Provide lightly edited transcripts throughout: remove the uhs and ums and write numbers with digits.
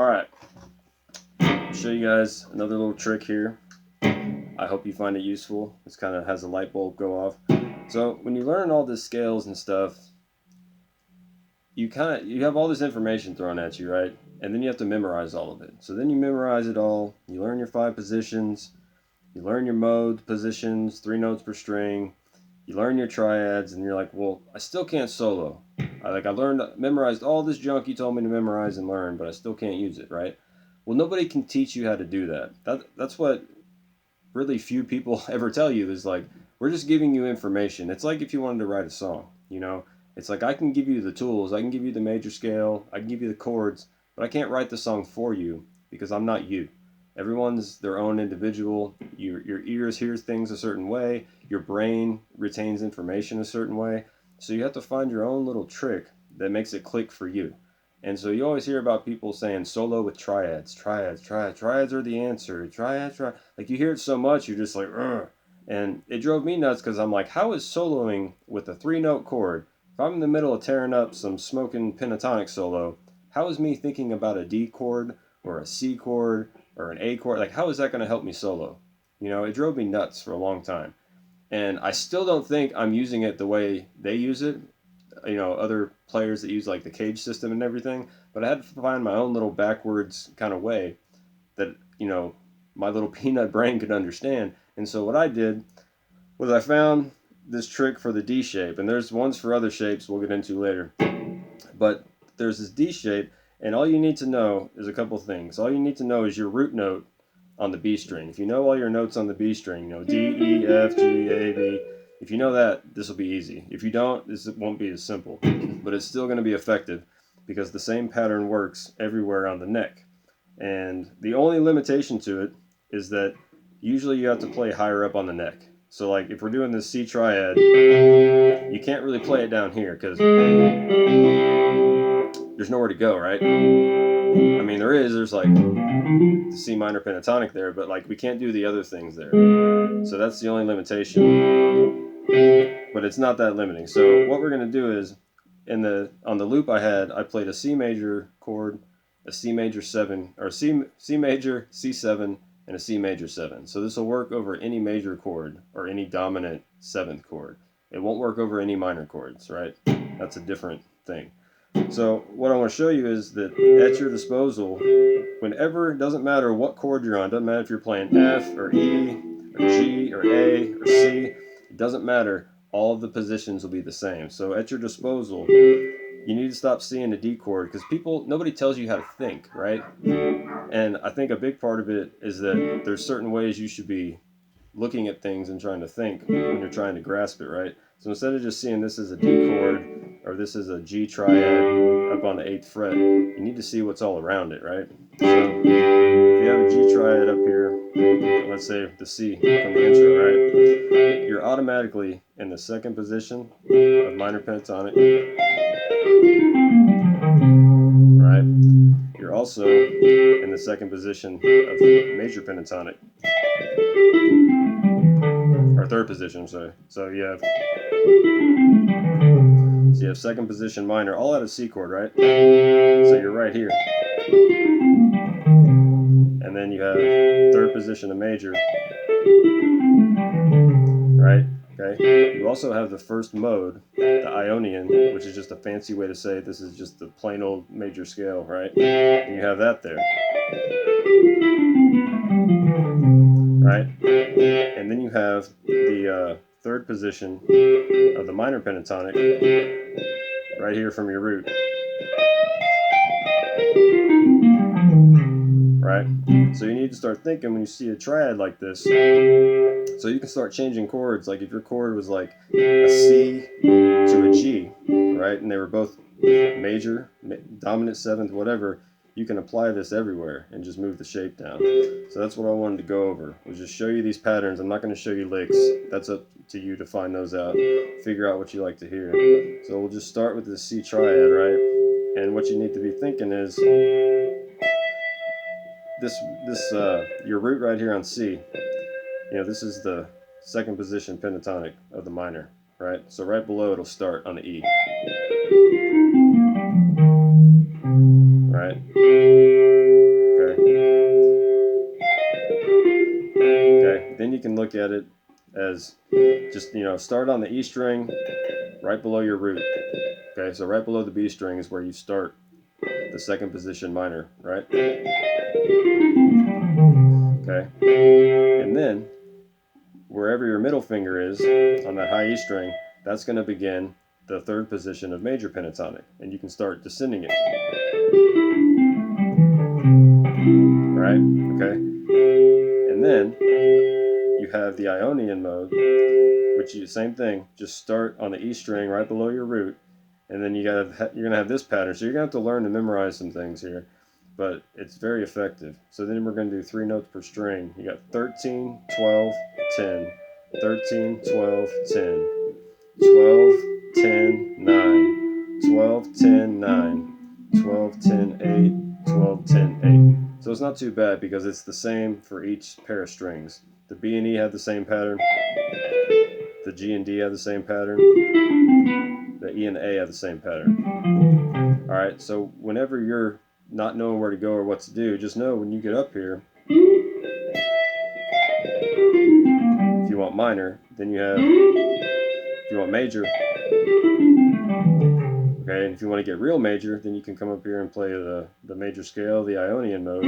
Alright, show you guys another little trick here. I hope you find it useful. This kind of has a light bulb go off. So when you learn all this scales and stuff, you have all this information thrown at you, right? And then you have to memorize all of it. So then you memorize it all. You learn your 5 positions. You learn your mode positions, 3 notes per string. You learn your triads, and you're like, well, I still can't solo. Memorized all this junk you told me to memorize and learn, but I still can't use it, right? Well, nobody can teach you how to do that. That's what really few people ever tell you is like, we're just giving you information. It's like if you wanted to write a song, you know? It's like I can give you the tools, I can give you the major scale, I can give you the chords, but I can't write the song for you because I'm not you. Everyone's their own individual. Your ears hear things a certain way. Your brain retains information a certain way. So you have to find your own little trick that makes it click for you. And so you always hear about people saying solo with triads. Triads are the answer. Triads. Like you hear it so much, you're just like, ugh. And it drove me nuts because I'm like, how is soloing with a 3-note chord? If I'm in the middle of tearing up some smoking pentatonic solo, how is me thinking about a D chord or a C chord or an A chord, like how is that going to help me solo? You know, it drove me nuts for a long time. And I still don't think I'm using it the way they use it, you know, other players that use like the cage system and everything, but I had to find my own little backwards kind of way that, you know, my little peanut brain could understand. And so what I did was I found this trick for the D shape, and there's ones for other shapes we'll get into later. But there's this D shape, and all you need to know is a couple things. All you need to know is your root note on the B string. If you know all your notes on the B string, you know, D, E, F, G, A, B, if you know that, this will be easy. If you don't, this won't be as simple, but it's still going to be effective because the same pattern works everywhere on the neck. And the only limitation to it is that usually you have to play higher up on the neck. So like if we're doing this C Triad, you can't really play it down here because there's nowhere to go, right? I mean, there's like the C minor pentatonic there, but like we can't do the other things there. So that's the only limitation. But it's not that limiting. So what we're going to do is on the loop I played a C major chord, a C major 7, or C major, C7, and a C major 7. So this will work over any major chord or any dominant 7th chord. It won't work over any minor chords, right? That's a different thing. So what I want to show you is that at your disposal, whenever, it doesn't matter what chord you're on, it doesn't matter if you're playing F or E or G or A or C, it doesn't matter, all of the positions will be the same. So at your disposal, you need to stop seeing the D chord because nobody tells you how to think, right? And I think a big part of it is that there's certain ways you should be looking at things and trying to think when you're trying to grasp it, right? So instead of just seeing this as a D chord or this is a G triad up on the 8th fret, you need to see what's all around it, right? So if you have a G triad up here, let's say the C from the intro, right? You're automatically in the 2nd position of minor pentatonic, right? You're also in the 2nd position of major pentatonic, or 3rd position, sorry. So you have 2nd position minor, all at a C chord, right? So you're right here. And then you have 3rd position of major, right? Okay. You also have the 1st mode, the Ionian, which is just a fancy way to say this is just the plain old major scale, right? And you have that there, right? And then you have the 3rd position of the minor pentatonic right here from your root, right? So you need to start thinking when you see a triad like this, so you can start changing chords. Like if your chord was like a C to a G, right, and they were both major, dominant 7th, whatever, you can apply this everywhere and just move the shape down. So that's what I wanted to go over, was just show you these patterns. I'm not going to show you licks. That's up to you to find those out, figure out what you like to hear. So we'll just start with the C Triad, right? And what you need to be thinking is your root right here on C, you know, this is the 2nd position pentatonic of the minor, right? So right below it'll start on the E, right? then you can look at it as just, you know, start on the E string right below your root. Okay, so right below the B string is where you start the second position minor, right? Okay, and then wherever your middle finger is on that high E string, that's going to begin the third position of major pentatonic, and you can start descending it. Right? Okay, and then you have the Ionian mode, which is same thing. Just start on the E string right below your root, and then you're gonna have this pattern. So you're gonna have to learn to memorize some things here, but it's very effective. So then we're gonna do 3 notes per string. You got 13, 12, 10, 13, 12, 10, 12, 10, 9, 12, 10, 9, 12, 10, 8, 12, 10, 8. So it's not too bad because it's the same for each pair of strings. The B and E have the same pattern. The G and D have the same pattern. The E and A have the same pattern. Alright, so whenever you're not knowing where to go or what to do, just know when you get up here, if you want minor, then you have, if you want major, okay, and if you want to get real major, then you can come up here and play the major scale, the Ionian mode.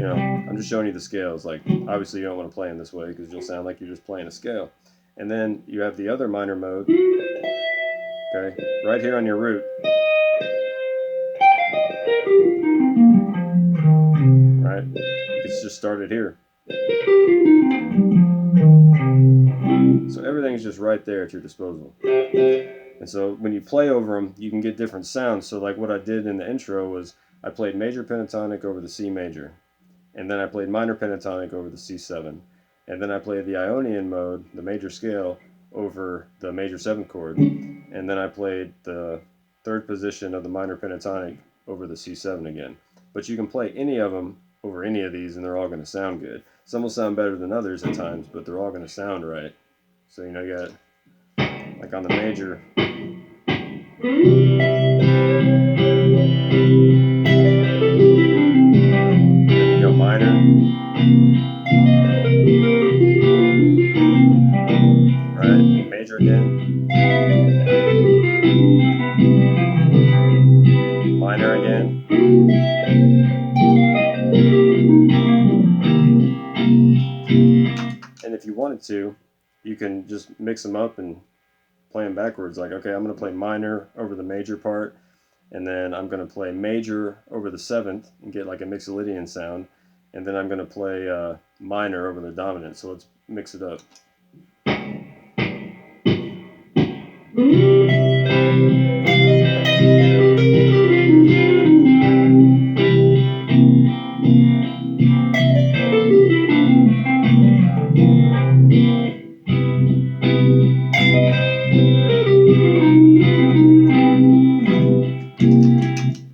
You know, I'm just showing you the scales. Like, obviously you don't want to play in this way because you'll sound like you're just playing a scale. And then you have the other minor mode, okay, right here on your root. Right? It's just started here. So everything's just right there at your disposal. And so when you play over them, you can get different sounds. So like what I did in the intro was I played major pentatonic over the C major. And then I played minor pentatonic over the C7. And then I played the Ionian mode, the major scale, over the major 7th chord. And then I played the third position of the minor pentatonic over the C7 again. But you can play any of them over any of these and they're all going to sound good. Some will sound better than others at times, but they're all going to sound right. So, you know, you got, like on the major, you go minor, right, major again, minor again, and if you wanted to, you can just mix them up and play them backwards. Like, okay, I'm going to play minor over the major part, and then I'm going to play major over the 7th and get like a Mixolydian sound, and then I'm going to play minor over the dominant. So let's mix it up.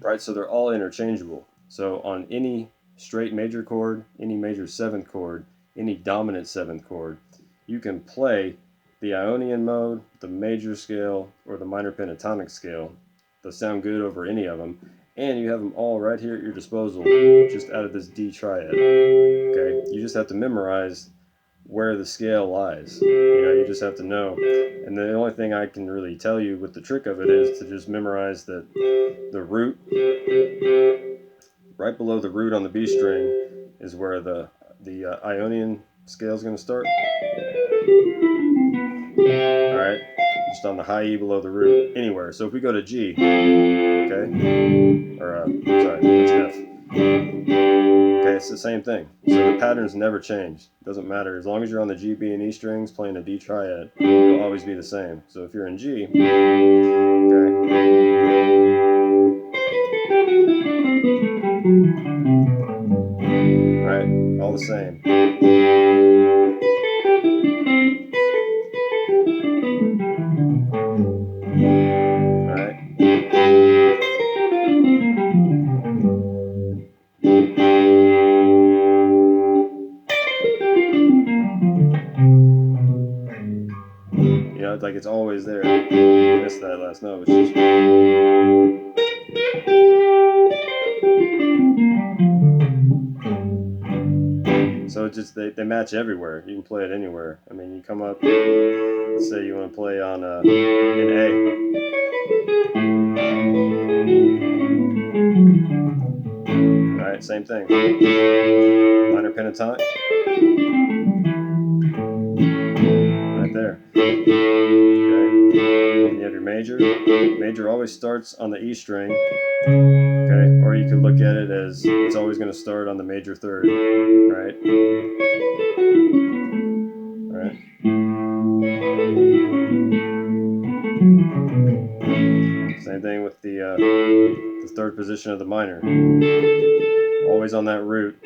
Right, so they're all interchangeable. So on any straight major chord, any major 7th chord, any dominant 7th chord, you can play the Ionian mode, the major scale, or the minor pentatonic scale. They'll sound good over any of them, and you have them all right here at your disposal, just out of this D Triad. Okay, you just have to memorize where the scale lies. You know, you just have to know. And the only thing I can really tell you with the trick of it is to just memorize that the root, right below the root on the B string, is where the Ionian scale is going to start. Alright, just on the high E below the root, anywhere. So if we go to G, okay, or sorry, it's F. Okay, it's the same thing. So the patterns never change. It doesn't matter. As long as you're on the G, B, and E strings playing a D triad, it'll always be the same. So if you're in G, okay, right, all the same. Alright. You know, it's like it's always there. I missed that last note. It's just... just they match everywhere. You can play it anywhere. I mean, you come up, let's say you want to play on an A. All right, same thing. Minor pentatonic. Right there. Okay. And you have your major. Major always starts on the E string. Okay. Or you could look at it as it's always going to start on the major third. Right. Right. Same thing with the third position of the minor. Always on that root.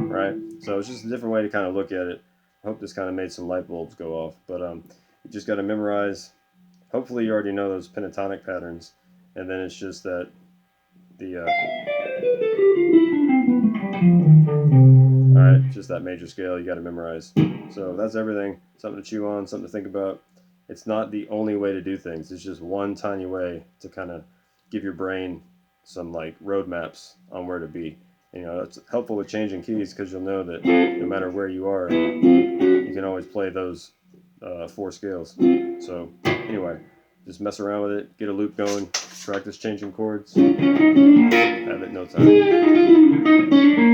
Right? So it's just a different way to kind of look at it. I hope this kind of made some light bulbs go off. But you just got to memorize. Hopefully you already know those pentatonic patterns. And then it's just that alright, just that major scale you got to memorize. So that's everything. Something to chew on, something to think about. It's not the only way to do things. It's just one tiny way to kind of give your brain some like roadmaps on where to be. You know, it's helpful with changing keys because you'll know that no matter where you are, you can always play those 4 scales. So anyway, just mess around with it, get a loop going, practice changing chords, have it in no time.